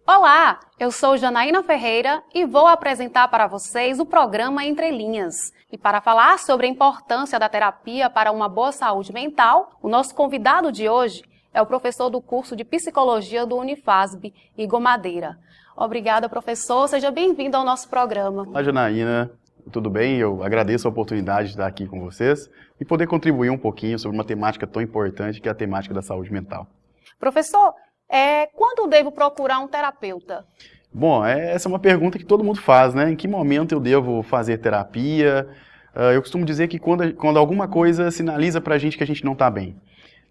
Olá, eu sou Janaína Ferreira e vou apresentar para vocês o programa Entre Linhas. E para falar sobre a importância da terapia para uma boa saúde mental, o nosso convidado de hoje é o professor do curso de Psicologia do Unifasb, Igor Madeira. Obrigada, professor. Seja bem-vindo ao nosso programa. Olá, Janaína. Tudo bem? Eu agradeço a oportunidade de estar aqui com vocês e poder contribuir um pouquinho sobre uma temática tão importante que é a temática da saúde mental. Professor, quando devo procurar um terapeuta? Bom, essa é uma pergunta que todo mundo faz, né? Em que momento eu devo fazer terapia? Eu costumo dizer que quando alguma coisa sinaliza pra gente que a gente não está bem,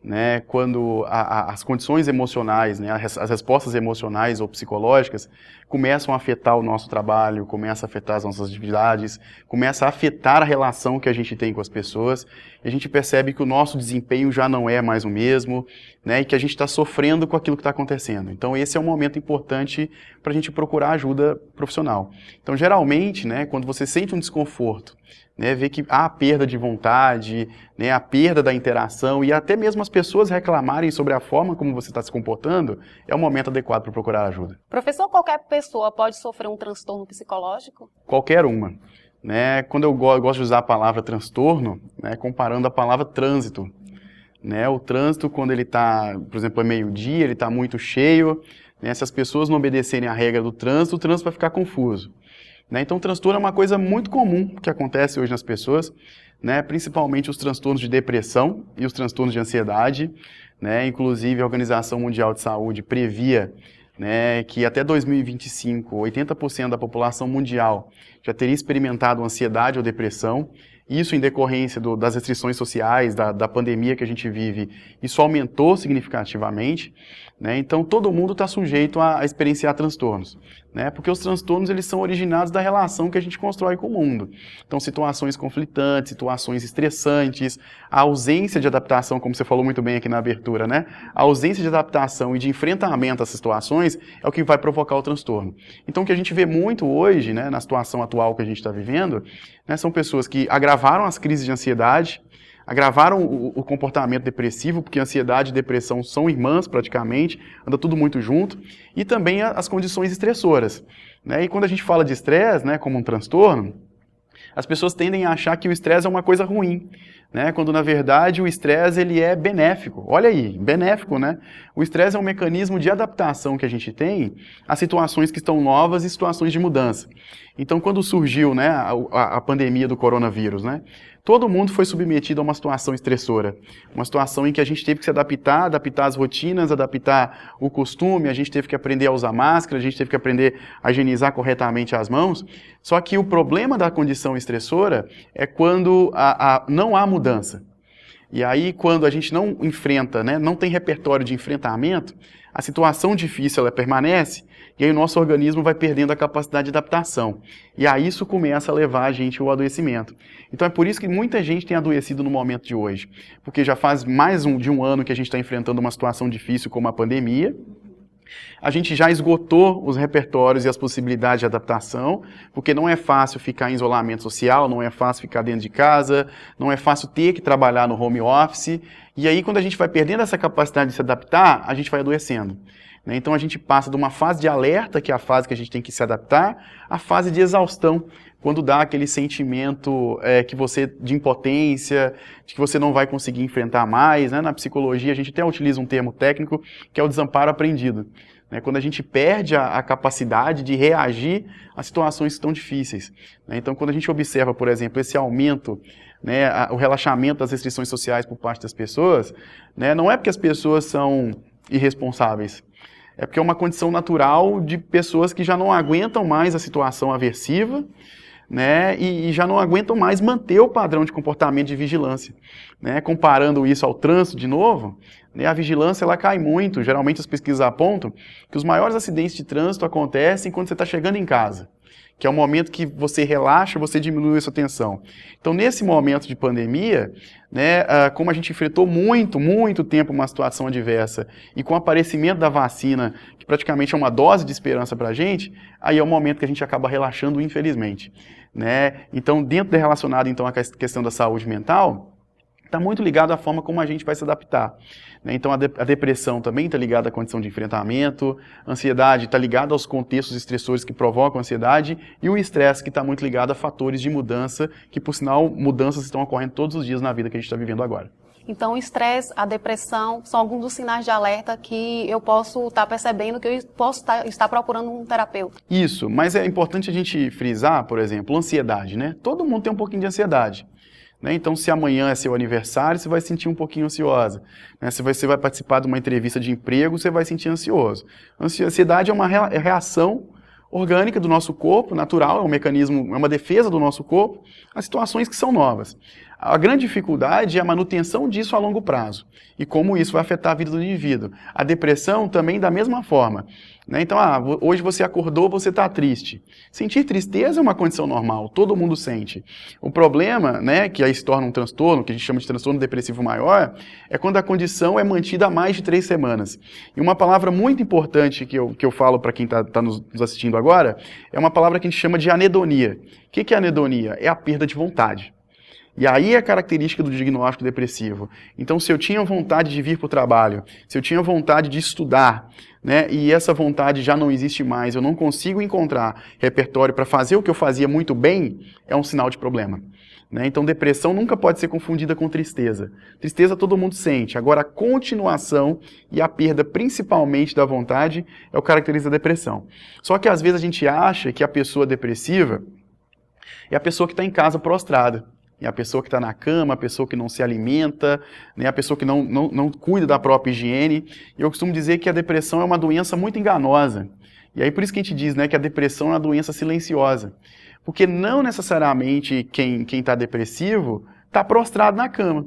né? Quando as condições emocionais, né? As respostas emocionais ou psicológicas começam a afetar o nosso trabalho, começam a afetar as nossas atividades, começa a afetar a relação que a gente tem com as pessoas, e a gente percebe que o nosso desempenho já não é mais o mesmo, né? E que a gente está sofrendo com aquilo que está acontecendo. Então esse é um momento importante para a gente procurar ajuda profissional. Então geralmente, né, quando você sente um desconforto, né, ver que há a perda de vontade, né, a perda da interação e até mesmo as pessoas reclamarem sobre a forma como você está se comportando, é o momento adequado para procurar ajuda. Professor, qualquer pessoa pode sofrer um transtorno psicológico? Qualquer uma. Né? Quando eu gosto de usar a palavra transtorno, né, comparando a palavra trânsito. Né? O trânsito, quando ele está, por exemplo, é meio-dia, ele está muito cheio, né, se as pessoas não obedecerem à regra do trânsito, o trânsito vai ficar confuso. Né? Então, o transtorno é uma coisa muito comum que acontece hoje nas pessoas, né? Principalmente os transtornos de depressão e os transtornos de ansiedade. Né? Inclusive, a Organização Mundial de Saúde previa, né, que até 2025, 80% da população mundial já teria experimentado ansiedade ou depressão. Isso em decorrência das restrições sociais, da pandemia que a gente vive, isso aumentou significativamente, né? Então todo mundo está sujeito a experienciar transtornos, né? Porque os transtornos eles são originados da relação que a gente constrói com o mundo. Então situações conflitantes, situações estressantes, a ausência de adaptação, como você falou muito bem aqui na abertura, né? A ausência de adaptação e de enfrentamento a essas situações é o que vai provocar o transtorno. Então o que a gente vê muito hoje, né, na situação atual que a gente está vivendo, né, são pessoas que agravaram as crises de ansiedade, agravaram o comportamento depressivo, porque ansiedade e depressão são irmãs praticamente, anda tudo muito junto, e também as condições estressoras. Né? E quando a gente fala de estresse, né, como um transtorno, as pessoas tendem a achar que o estresse é uma coisa ruim, né? Quando na verdade o estresse ele é benéfico. Olha aí, benéfico, né? O estresse é um mecanismo de adaptação que a gente tem a situações que estão novas e situações de mudança. Então quando surgiu, né, a pandemia do coronavírus, né, todo mundo foi submetido a uma situação estressora, uma situação em que a gente teve que se adaptar às rotinas, adaptar o costume, a gente teve que aprender a usar máscara, a gente teve que aprender a higienizar corretamente as mãos. Só que o problema da condição estressora é quando não há mudança. E aí, quando a gente não enfrenta, né, não tem repertório de enfrentamento, a situação difícil ela permanece e aí o nosso organismo vai perdendo a capacidade de adaptação. E aí isso começa a levar a gente ao adoecimento. Então é por isso que muita gente tem adoecido no momento de hoje. Porque já faz mais de um ano que a gente está enfrentando uma situação difícil como a pandemia. A gente já esgotou os repertórios e as possibilidades de adaptação, porque não é fácil ficar em isolamento social, não é fácil ficar dentro de casa, não é fácil ter que trabalhar no home office. E aí, quando a gente vai perdendo essa capacidade de se adaptar, a gente vai adoecendo. Então, a gente passa de uma fase de alerta, que é a fase que a gente tem que se adaptar, à fase de exaustão, quando dá aquele sentimento de impotência, de que você não vai conseguir enfrentar mais. Né? Na psicologia, a gente até utiliza um termo técnico, que é o desamparo aprendido. Né? Quando a gente perde a capacidade de reagir a situações tão difíceis. Né? Então, quando a gente observa, por exemplo, esse aumento, né, o relaxamento das restrições sociais por parte das pessoas, né, não é porque as pessoas são irresponsáveis, é porque é uma condição natural de pessoas que já não aguentam mais a situação aversiva, né, e já não aguentam mais manter o padrão de comportamento de vigilância. Né? Comparando isso ao trânsito de novo, né, a vigilância ela cai muito. Geralmente as pesquisas apontam que os maiores acidentes de trânsito acontecem quando você está chegando em casa, que é o momento que você relaxa, você diminui a sua tensão. Então, nesse momento de pandemia, né, como a gente enfrentou muito tempo uma situação adversa, e com o aparecimento da vacina, que praticamente é uma dose de esperança para a gente, aí é o momento que a gente acaba relaxando, infelizmente. Né? Então, relacionado então, à questão da saúde mental, está muito ligado à forma como a gente vai se adaptar. Né? Então, a depressão também está ligada à condição de enfrentamento, a ansiedade está ligada aos contextos estressores que provocam ansiedade, e o estresse que está muito ligado a fatores de mudança, que, por sinal, mudanças estão ocorrendo todos os dias na vida que a gente está vivendo agora. Então, o estresse, a depressão, são alguns dos sinais de alerta que eu posso estar percebendo que eu posso estar procurando um terapeuta. Isso, mas é importante a gente frisar, por exemplo, ansiedade, né? Todo mundo tem um pouquinho de ansiedade. Né? Então, se amanhã é seu aniversário, você vai se sentir um pouquinho ansiosa. Né? Se você vai participar de uma entrevista de emprego, você vai se sentir ansioso. Ansiedade é uma reação orgânica do nosso corpo, natural, é um mecanismo, é uma defesa do nosso corpo, a situações que são novas. A grande dificuldade é a manutenção disso a longo prazo e como isso vai afetar a vida do indivíduo. A depressão também da mesma forma. Né? Então, hoje você acordou, você está triste. Sentir tristeza é uma condição normal, todo mundo sente. O problema, né, que aí se torna um transtorno, que a gente chama de transtorno depressivo maior, é quando a condição é mantida há mais de 3 semanas. E uma palavra muito importante que eu falo para quem está nos assistindo agora, é uma palavra que a gente chama de anedonia. O que é anedonia? É a perda de vontade. E aí é a característica do diagnóstico depressivo. Então, se eu tinha vontade de vir para o trabalho, se eu tinha vontade de estudar, né, e essa vontade já não existe mais, eu não consigo encontrar repertório para fazer o que eu fazia muito bem, é um sinal de problema. Né? Então, depressão nunca pode ser confundida com tristeza. Tristeza todo mundo sente. Agora, a continuação e a perda, principalmente da vontade, é o que caracteriza a depressão. Só que, às vezes, a gente acha que a pessoa depressiva é a pessoa que está em casa prostrada. É a pessoa que está na cama, a pessoa que não se alimenta, né, a pessoa que não cuida da própria higiene. E eu costumo dizer que a depressão é uma doença muito enganosa. E aí por isso que a gente diz, né, que a depressão é uma doença silenciosa. Porque não necessariamente quem está depressivo está prostrado na cama.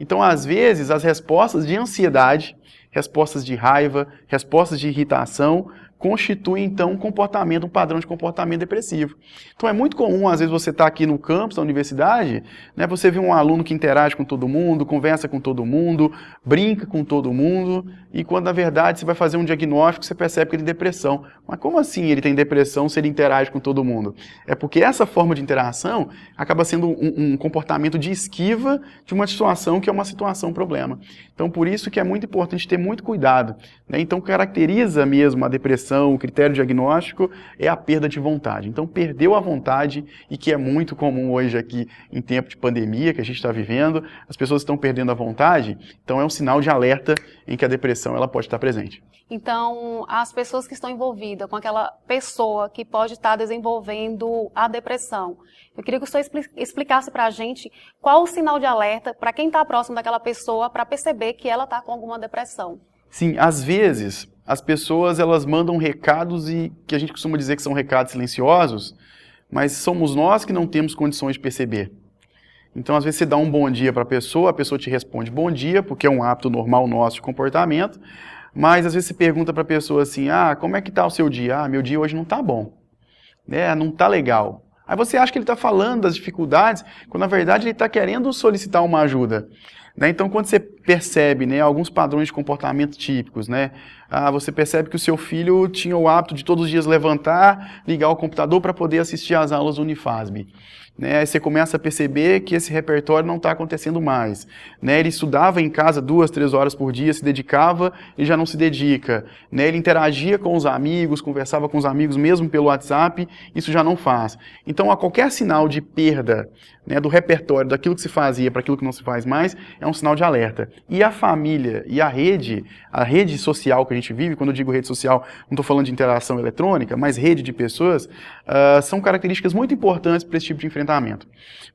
Então, às vezes, as respostas de ansiedade, respostas de raiva, respostas de irritação, constitui, então, um padrão de comportamento depressivo. Então, é muito comum, às vezes, você está aqui no campus da universidade, né, você vê um aluno que interage com todo mundo, conversa com todo mundo, brinca com todo mundo, e quando, na verdade, você vai fazer um diagnóstico, você percebe que ele tem depressão. Mas como assim ele tem depressão se ele interage com todo mundo? É porque essa forma de interação acaba sendo um comportamento de esquiva de uma situação que é uma situação problema. Então, por isso que é muito importante ter muito cuidado. Né? Então, caracteriza mesmo a depressão, o critério diagnóstico é a perda de vontade. Então, perdeu a vontade, e que é muito comum hoje aqui em tempo de pandemia que a gente está vivendo, as pessoas estão perdendo a vontade, então é um sinal de alerta em que a depressão ela pode estar presente. Então, as pessoas que estão envolvidas com aquela pessoa que pode estar desenvolvendo a depressão, eu queria que o senhor explicasse para a gente qual o sinal de alerta para quem está próximo daquela pessoa para perceber que ela está com alguma depressão. Sim, às vezes as pessoas elas mandam recados e que a gente costuma dizer que são recados silenciosos, mas somos nós que não temos condições de perceber. Então, às vezes você dá um bom dia para a pessoa te responde bom dia, porque é um hábito normal nosso de comportamento, mas às vezes você pergunta para a pessoa assim, como é que está o seu dia? Meu dia hoje não está bom, né? Não está legal. Aí você acha que ele está falando das dificuldades, quando na verdade ele está querendo solicitar uma ajuda. Né? Então, quando você percebe, né, alguns padrões de comportamento típicos, né? Você percebe que o seu filho tinha o hábito de todos os dias levantar, ligar o computador para poder assistir às aulas do Unifasb. Né? Aí você começa a perceber que esse repertório não está acontecendo mais. Né? Ele estudava em casa 2, 3 horas por dia, se dedicava e já não se dedica. Né? Ele interagia com os amigos, conversava com os amigos mesmo pelo WhatsApp, isso já não faz. Então, a qualquer sinal de perda, né, do repertório, daquilo que se fazia para aquilo que não se faz mais, é um sinal de alerta. E a família e a rede social que a gente vive, quando eu digo rede social, não estou falando de interação eletrônica, mas rede de pessoas, são características muito importantes para esse tipo de enfrentamento.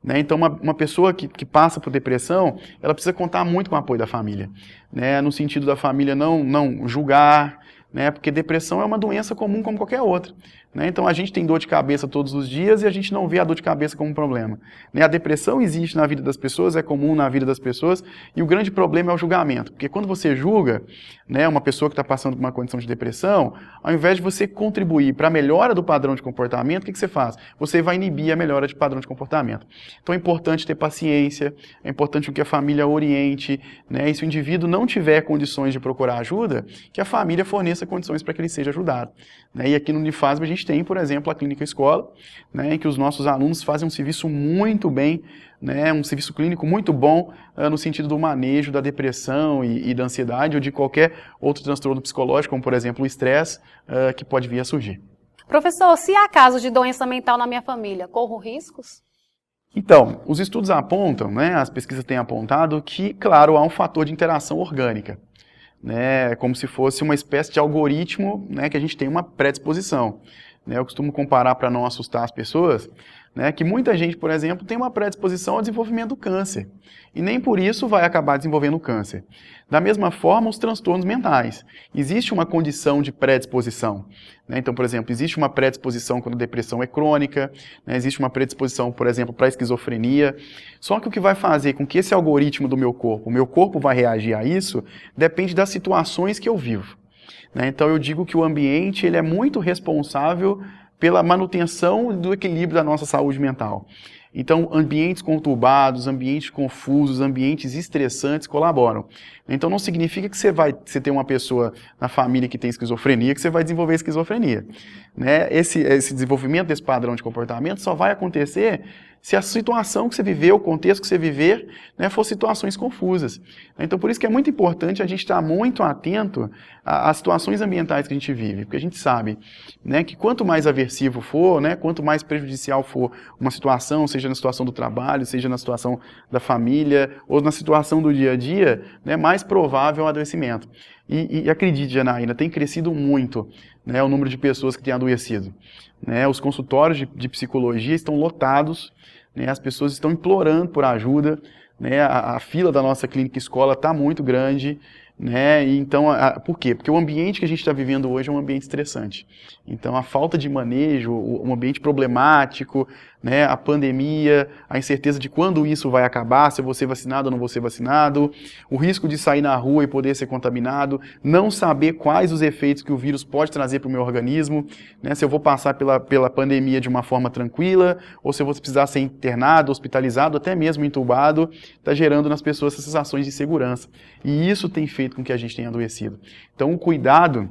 Né? Então, uma pessoa que passa por depressão, ela precisa contar muito com o apoio da família. Né? No sentido da família não julgar, né? Porque depressão é uma doença comum como qualquer outra. Né? Então, a gente tem dor de cabeça todos os dias e a gente não vê a dor de cabeça como um problema. Né? A depressão existe na vida das pessoas, é comum na vida das pessoas, e o grande problema é o julgamento. Porque quando você julga, né, uma pessoa que está passando por uma condição de depressão, ao invés de você contribuir para a melhora do padrão de comportamento, o que você faz? Você vai inibir a melhora de padrão de comportamento. Então, é importante ter paciência, é importante que a família oriente, né? E se o indivíduo não tiver condições de procurar ajuda, que a família forneça condições para que ele seja ajudado. Né? E aqui no Unifasb a gente gente tem, por exemplo, a Clínica Escola, né, em que os nossos alunos fazem um serviço muito bem, né, um serviço clínico muito bom no sentido do manejo da depressão e da ansiedade ou de qualquer outro transtorno psicológico, como, por exemplo, o estresse, que pode vir a surgir. Professor, se há casos de doença mental na minha família, corro riscos? Então, os estudos apontam, né, as pesquisas têm apontado que, claro, há um fator de interação orgânica, né, como se fosse uma espécie de algoritmo, né, que a gente tem uma predisposição. Né, eu costumo comparar para não assustar as pessoas, né, que muita gente, por exemplo, tem uma predisposição ao desenvolvimento do câncer e nem por isso vai acabar desenvolvendo câncer. Da mesma forma, os transtornos mentais. Existe uma condição de predisposição. Né? Então, por exemplo, existe uma predisposição quando a depressão é crônica, né? Existe uma predisposição, por exemplo, para a esquizofrenia. Só que o que vai fazer com que esse algoritmo do meu corpo vai reagir a isso, depende das situações que eu vivo. Né? Então, eu digo que o ambiente ele é muito responsável pela manutenção do equilíbrio da nossa saúde mental. Então, ambientes conturbados, ambientes confusos, ambientes estressantes colaboram. Então, não significa que você tem uma pessoa na família que tem esquizofrenia, que você vai desenvolver esquizofrenia. Né? Esse desenvolvimento desse padrão de comportamento só vai acontecer se a situação que você viveu, o contexto que você viver, né, for situações confusas. Então, por isso que é muito importante a gente estar muito atento às situações ambientais que a gente vive, porque a gente sabe, né, que quanto mais aversivo for, né, quanto mais prejudicial for uma situação, seja na situação do trabalho, seja na situação da família, ou na situação do dia a dia, né, mais provável é o adoecimento. E acredite, Janaína, tem crescido muito, né, o número de pessoas que têm adoecido. Né, os consultórios de psicologia estão lotados, né, as pessoas estão implorando por ajuda, né, a fila da nossa clínica escola está muito grande, né, e então, por quê? Porque o ambiente que a gente está vivendo hoje é um ambiente estressante. Então, a falta de manejo, um ambiente problemático, né, a pandemia, a incerteza de quando isso vai acabar, se eu vou ser vacinado ou não vou ser vacinado, o risco de sair na rua e poder ser contaminado, não saber quais os efeitos que o vírus pode trazer para o meu organismo, né, se eu vou passar pela pandemia de uma forma tranquila, ou se eu vou precisar ser internado, hospitalizado, até mesmo entubado, está gerando nas pessoas essas sensações de insegurança. E isso tem feito com que a gente tenha adoecido. Então, o cuidado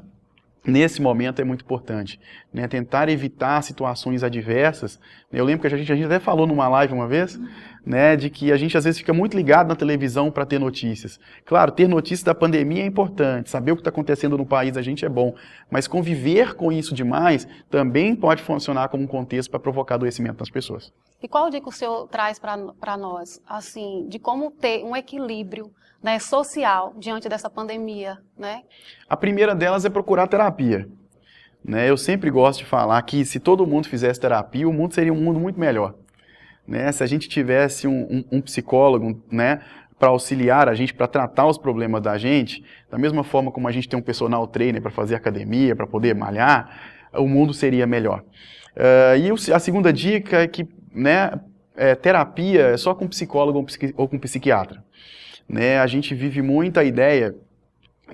nesse momento é muito importante, né? Tentar evitar situações adversas. Eu lembro que a gente até falou numa live uma vez, né, de que a gente às vezes fica muito ligado na televisão para ter notícias. Claro, ter notícias da pandemia é importante, saber o que está acontecendo no país a gente é bom, mas conviver com isso demais também pode funcionar como um contexto para provocar adoecimento nas pessoas. E qual dica o senhor traz para nós, assim, de como ter um equilíbrio, né, social diante dessa pandemia, né? A primeira delas é procurar terapia. Né? Eu sempre gosto de falar que se todo mundo fizesse terapia, o mundo seria um mundo muito melhor. Né? Se a gente tivesse um psicólogo, né, para auxiliar a gente, para tratar os problemas da gente, da mesma forma como a gente tem um personal trainer para fazer academia, para poder malhar, o mundo seria melhor. E a segunda dica é que, né, terapia é só com psicólogo ou com psiquiatra. Né? A gente vive muito a ideia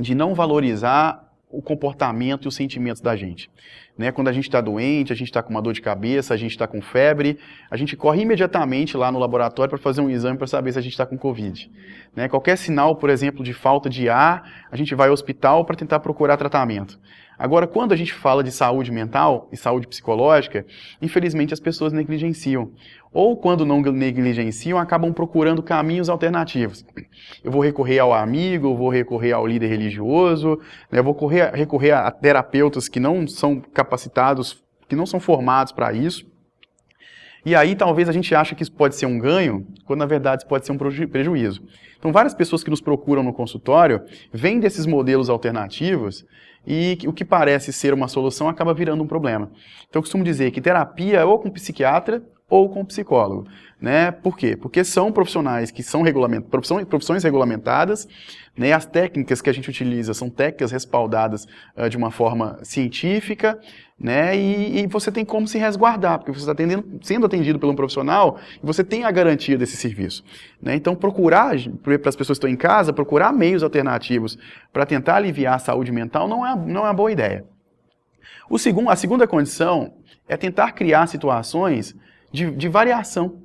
de não valorizar o comportamento e os sentimentos da gente. Né? Quando a gente está doente, a gente está com uma dor de cabeça, a gente está com febre, a gente corre imediatamente lá no laboratório para fazer um exame para saber se a gente está com Covid. Né? Qualquer sinal, por exemplo, de falta de ar, a gente vai ao hospital para tentar procurar tratamento. Agora, quando a gente fala de saúde mental e saúde psicológica, infelizmente as pessoas negligenciam. Ou quando não negligenciam, acabam procurando caminhos alternativos. Eu vou recorrer ao amigo, eu vou recorrer ao líder religioso, né, eu vou recorrer a terapeutas que não são capacitados, que não são formados para isso. E aí talvez a gente ache que isso pode ser um ganho, quando na verdade isso pode ser um prejuízo. Então várias pessoas que nos procuram no consultório vêm desses modelos alternativos e o que parece ser uma solução acaba virando um problema. Então eu costumo dizer que terapia é ou com psiquiatra ou com psicólogo. Né? Por quê? Porque são profissionais que são profissões regulamentadas, né? As técnicas que a gente utiliza são técnicas respaldadas de uma forma científica, né? E você tem como se resguardar, porque você está sendo atendido por um profissional e você tem a garantia desse serviço. Né? Então, para as pessoas que estão em casa, procurar meios alternativos para tentar aliviar a saúde mental não é uma boa ideia. A segunda condição é tentar criar situações de variação.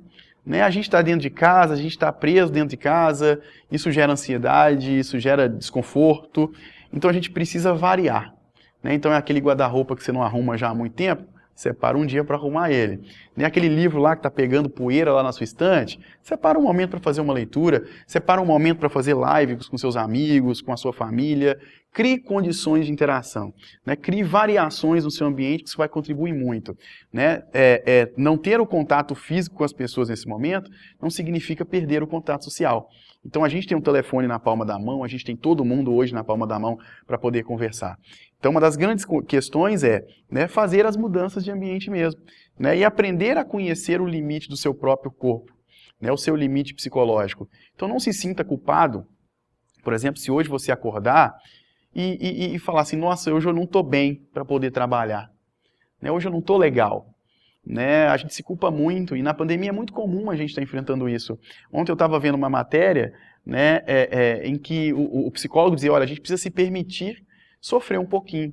Né? A gente está dentro de casa, a gente está preso dentro de casa, isso gera ansiedade, isso gera desconforto, então a gente precisa variar. Né? Então é aquele guarda-roupa que você não arruma já há muito tempo, separa um dia para arrumar ele. Nem aquele livro lá que está pegando poeira lá na sua estante, separa um momento para fazer uma leitura, separa um momento para fazer live com seus amigos, com a sua família. Crie condições de interação, né? Crie variações no seu ambiente, que isso vai contribuir muito, né? Não ter o contato físico com as pessoas nesse momento não significa perder o contato social. Então a gente tem um telefone na palma da mão, a gente tem todo mundo hoje na palma da mão para poder conversar. Então uma das grandes questões é, né, fazer as mudanças de ambiente mesmo, né, e aprender a conhecer o limite do seu próprio corpo, né, o seu limite psicológico. Então não se sinta culpado, por exemplo, se hoje você acordar e falar assim, nossa, hoje eu não estou bem para poder trabalhar, né, hoje eu não estou legal. Né, a gente se culpa muito, e na pandemia é muito comum a gente estar enfrentando isso. Ontem eu estava vendo uma matéria, né, em que o psicólogo dizia, olha, a gente precisa se permitir sofrer um pouquinho.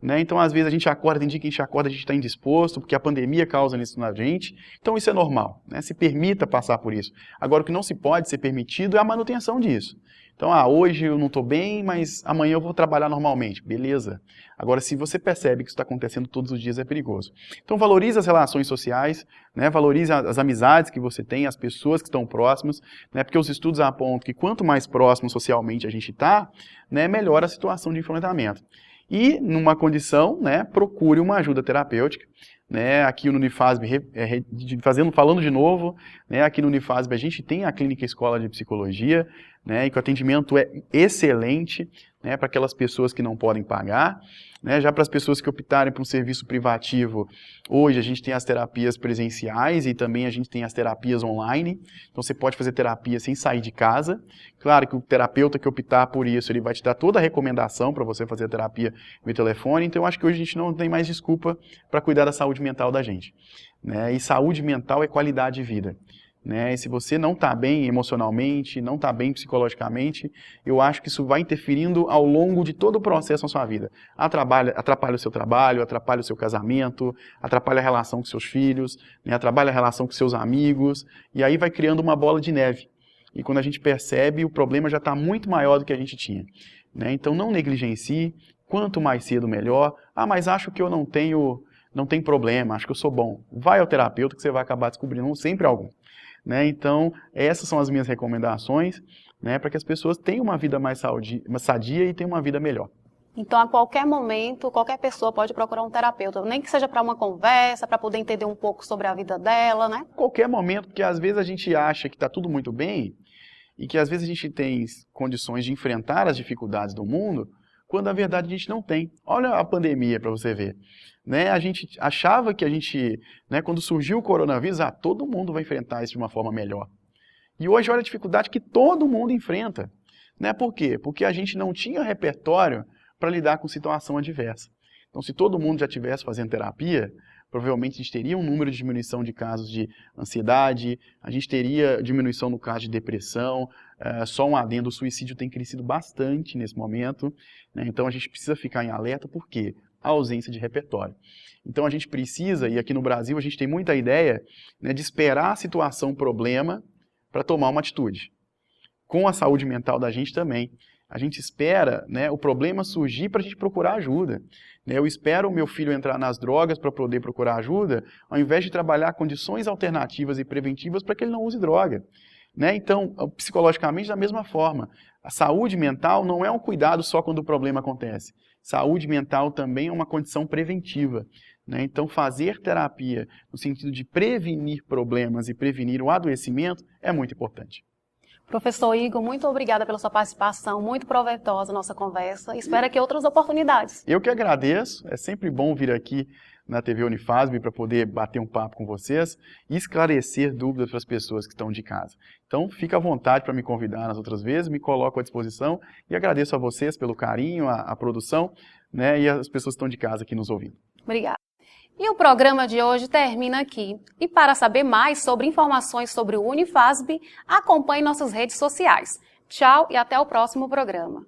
Né? Então, às vezes, a gente acorda, tem dia que a gente acorda, a gente está indisposto, porque a pandemia causa isso na gente. Então, isso é normal, né? Se permita passar por isso. Agora, o que não se pode ser permitido é a manutenção disso. Então, hoje eu não estou bem, mas amanhã eu vou trabalhar normalmente. Beleza. Agora, se você percebe que isso está acontecendo todos os dias, é perigoso. Então, valorize as relações sociais, né? Valorize as amizades que você tem, as pessoas que estão próximas, né? Porque os estudos apontam que quanto mais próximo socialmente a gente está, né, melhor a situação de enfrentamento. E, numa condição, né, procure uma ajuda terapêutica. Né, aqui no Unifasb, falando de novo, né, aqui no Unifasb a gente tem a Clínica Escola de Psicologia, né, e que o atendimento é excelente, né, para aquelas pessoas que não podem pagar. Né, já para as pessoas que optarem por um serviço privativo, hoje a gente tem as terapias presenciais e também a gente tem as terapias online. Então você pode fazer terapia sem sair de casa. Claro que o terapeuta que optar por isso, ele vai te dar toda a recomendação para você fazer a terapia via telefone. Então eu acho que hoje a gente não tem mais desculpa para cuidar da saúde mental da gente. Né, e saúde mental é qualidade de vida. Né? E se você não está bem emocionalmente, não está bem psicologicamente, eu acho que isso vai interferindo ao longo de todo o processo na sua vida. Atrapalha o seu trabalho, atrapalha o seu casamento, atrapalha a relação com seus filhos, né? Atrapalha a relação com seus amigos, e aí vai criando uma bola de neve. E quando a gente percebe, o problema já está muito maior do que a gente tinha. Né? Então não negligencie, quanto mais cedo melhor. Mas acho que eu não tenho problema, acho que eu sou bom. Vai ao terapeuta que você vai acabar descobrindo sempre algum. Né? Então, essas são as minhas recomendações, né, para que as pessoas tenham uma vida mais sadia e tenham uma vida melhor. Então, a qualquer momento, qualquer pessoa pode procurar um terapeuta, nem que seja para uma conversa, para poder entender um pouco sobre a vida dela, né? Qualquer momento, porque às vezes a gente acha que está tudo muito bem e que às vezes a gente tem condições de enfrentar as dificuldades do mundo, quando na verdade a gente não tem. Olha a pandemia para você ver. Né, a gente achava que né, quando surgiu o coronavírus, todo mundo vai enfrentar isso de uma forma melhor. E hoje olha a dificuldade que todo mundo enfrenta. Né, por quê? Porque a gente não tinha repertório para lidar com situação adversa. Então, se todo mundo já estivesse fazendo terapia, provavelmente a gente teria um número de diminuição de casos de ansiedade, a gente teria diminuição no caso de depressão, só um adendo, o suicídio tem crescido bastante nesse momento, né, então a gente precisa ficar em alerta, por quê? A ausência de repertório. Então a gente precisa, e aqui no Brasil a gente tem muita ideia, né, de esperar a situação problema para tomar uma atitude. Com a saúde mental da gente também. A gente espera, né, o problema surgir para a gente procurar ajuda. Né, eu espero o meu filho entrar nas drogas para poder procurar ajuda, ao invés de trabalhar condições alternativas e preventivas para que ele não use droga. Né, então, psicologicamente, da mesma forma. A saúde mental não é um cuidado só quando o problema acontece. Saúde mental também é uma condição preventiva. Né? Então, fazer terapia no sentido de prevenir problemas e prevenir o adoecimento é muito importante. Professor Igor, muito obrigada pela sua participação, muito proveitosa a nossa conversa. Espero que outras oportunidades. Eu que agradeço, é sempre bom vir aqui na TV Unifasb para poder bater um papo com vocês e esclarecer dúvidas para as pessoas que estão de casa. Então, fica à vontade para me convidar nas outras vezes, me coloco à disposição e agradeço a vocês pelo carinho, a produção, né, e as pessoas que estão de casa aqui nos ouvindo. Obrigada. E o programa de hoje termina aqui. E para saber mais sobre informações sobre o Unifasb, acompanhe nossas redes sociais. Tchau e até o próximo programa.